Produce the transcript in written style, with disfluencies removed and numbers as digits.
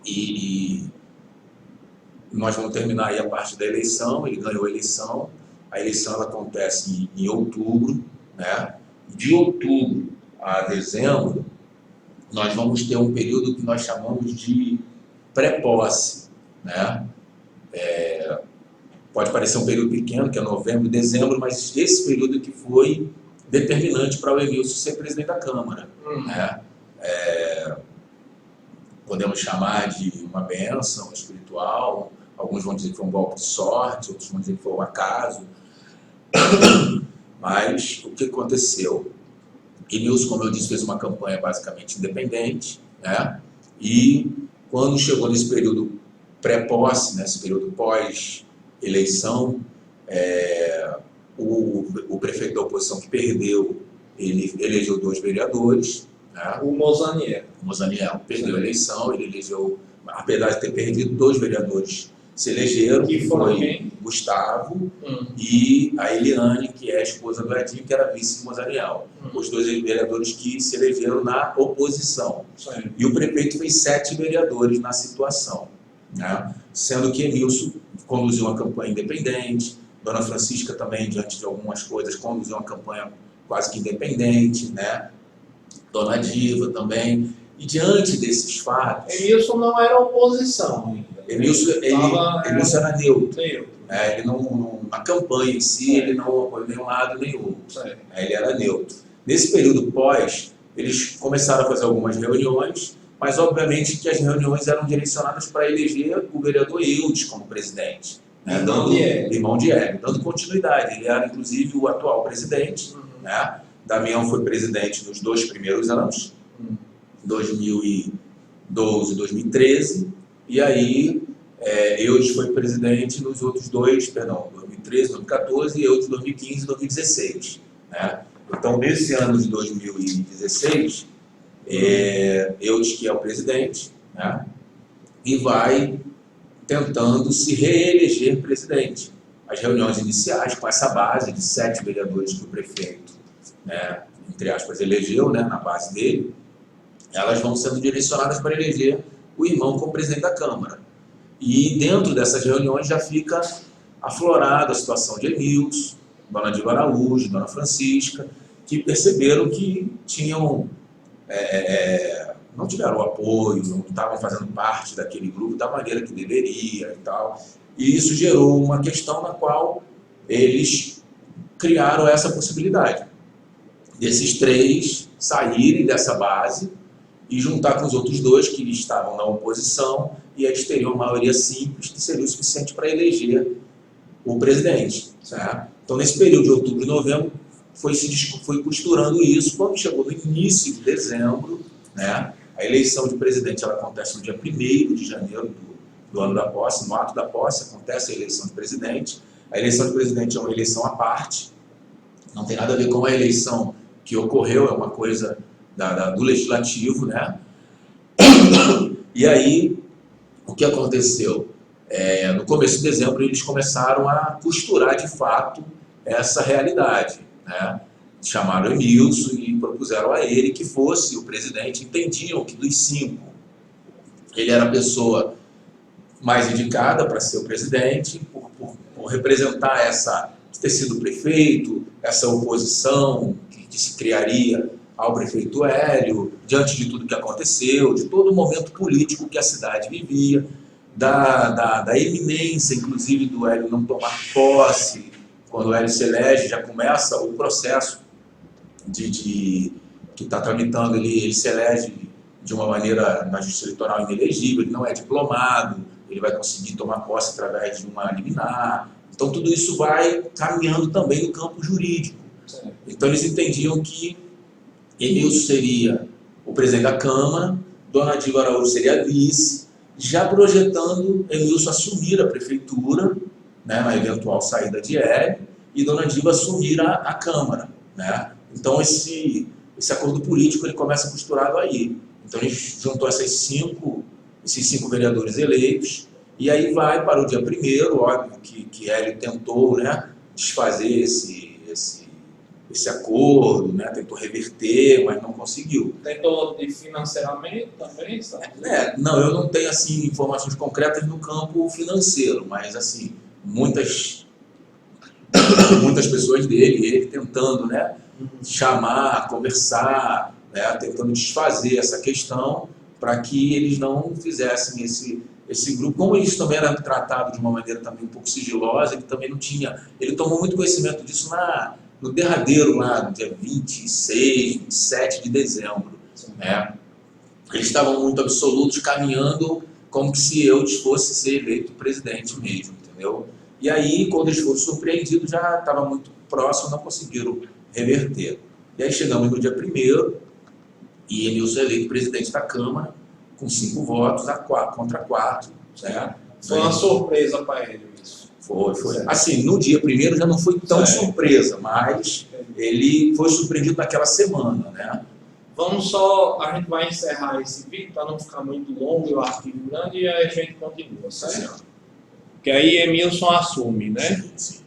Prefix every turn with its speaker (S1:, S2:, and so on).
S1: e nós vamos terminar aí a parte da eleição. Ele ganhou a eleição ela acontece em outubro, né? De outubro a dezembro, nós vamos ter um período que nós chamamos de pré-posse, né? Pode parecer um período pequeno, que é novembro e dezembro, mas esse período que foi determinante para o Emilson ser presidente da Câmara, né? Podemos chamar de uma bênção espiritual, alguns vão dizer que foi um golpe de sorte, outros vão dizer que foi um acaso, mas o que aconteceu? Emilson, como eu disse, fez uma campanha basicamente independente, né? E quando chegou nesse período pré-posse, nesse período pós-eleição, o prefeito da oposição que perdeu, ele elegeu 2 vereadores, né?
S2: O Mozaniel.
S1: O Mozaniel perdeu a eleição, ele elegeu, apesar de ter perdido, 2 vereadores se elegeram,
S2: que foi
S1: Gustavo e a Eliane, que é a esposa do Edinho, que era vice de Mozaniel. Os 2 vereadores que se elegeram na oposição.
S2: Sim.
S1: E o prefeito fez 7 vereadores na situação, né? Sendo que Emilson conduziu uma campanha independente, Dona Francisca também, diante de algumas coisas, conduziu uma campanha quase que independente, né? Dona Diva também. E diante desses fatos...
S2: Emilson não era oposição ainda.
S1: Emilson era neutro. Ele não, na campanha em si, ele não apoiou nenhum lado nem outro. Ele era neutro. Nesse período pós, eles começaram a fazer algumas reuniões, mas obviamente que as reuniões eram direcionadas para eleger o vereador Eudes como presidente. Né? Irmão de Hélio, dando continuidade. Ele era inclusive o atual presidente, né? Damião foi presidente nos 2 primeiros anos, 2012 e 2013, e aí Eudes foi presidente nos outros 2, 2013, 2014, e Eudes 2015 e 2016. Né? Então, nesse ano de 2016, Eudes que é o presidente, né? E vai tentando se reeleger presidente. As reuniões iniciais com essa base de 7 vereadores que o prefeito, né, entre aspas, elegeu, né, na base dele, elas vão sendo direcionadas para eleger o irmão como presidente da Câmara. E dentro dessas reuniões já fica aflorada a situação de Emilson, Dona Diva Araújo, Dona Francisca, que perceberam que tinham, não tiveram apoio, não estavam fazendo parte daquele grupo da maneira que deveria e tal. E isso gerou uma questão na qual eles criaram essa possibilidade desses 3 saírem dessa base e juntar com os outros 2 que estavam na oposição, e eles teriam uma maioria simples que seria o suficiente para eleger o presidente. Certo? Então, nesse período de outubro e novembro, foi costurando isso. Quando chegou no início de dezembro, né, a eleição de presidente ela acontece no dia 1º de janeiro do ano da posse. No ato da posse acontece a eleição de presidente. A eleição de presidente é uma eleição à parte, não tem nada a ver com a eleição que ocorreu, é uma coisa do legislativo, né? E aí, o que aconteceu? No começo de dezembro, eles começaram a costurar, de fato, essa realidade, né? Chamaram Emilson e propuseram a ele que fosse o presidente. Entendiam que dos 5, ele era a pessoa mais indicada para ser o presidente, por representar ter sido prefeito, essa oposição que se criaria ao prefeito Hélio, diante de tudo que aconteceu, de todo o momento político que a cidade vivia, da iminência, inclusive, do Hélio não tomar posse. Quando o Hélio se elege, já começa o processo que está tramitando, ele se elege de uma maneira na justiça eleitoral inelegível, ele não é diplomado, ele vai conseguir tomar posse através de uma liminar. Então, tudo isso vai caminhando também no campo jurídico. Então, eles entendiam que Emilson seria o presidente da Câmara, Dona Diva Araújo seria a vice, já projetando Emilson assumir a prefeitura, né, na eventual saída de Hélio, e Dona Diva assumir a Câmara. Né? Então, esse acordo político ele começa costurado aí. Então, ele juntou esses cinco vereadores eleitos, e aí vai para o dia 1º, óbvio que Hélio tentou, né, desfazer esse acordo, né? Tentou reverter, mas não conseguiu.
S2: Tentou de financeiramente também, sabe?
S1: Não, eu não tenho assim informações concretas no campo financeiro, mas assim muitas pessoas dele, ele tentando, né, chamar, conversar, né, tentando desfazer essa questão para que eles não fizessem esse grupo. Como eles também eram tratados de uma maneira também um pouco sigilosa, ele também não tinha, ele tomou muito conhecimento disso no derradeiro lá, no dia 26, 27 de dezembro, né? Eles estavam muito absolutos, caminhando como que se eu fosse ser eleito presidente mesmo, entendeu? E aí, quando eles foram surpreendidos, já estava muito próximo, não conseguiram reverter. E aí chegamos no dia 1º, e Emilson é eleito presidente da Câmara, com 5 votos contra 4. Certo?
S2: Foi uma surpresa para ele isso.
S1: Foi.
S2: Certo.
S1: Assim, no dia 1º já não foi tão
S2: Certo.
S1: surpresa, mas ele foi surpreendido naquela semana, né?
S2: Vamos só, a gente vai encerrar esse vídeo para não ficar muito longo e o arquivo grande, e aí a gente continua, certo?
S1: Certo.
S2: Que aí Emilson assume, né?
S1: Sim.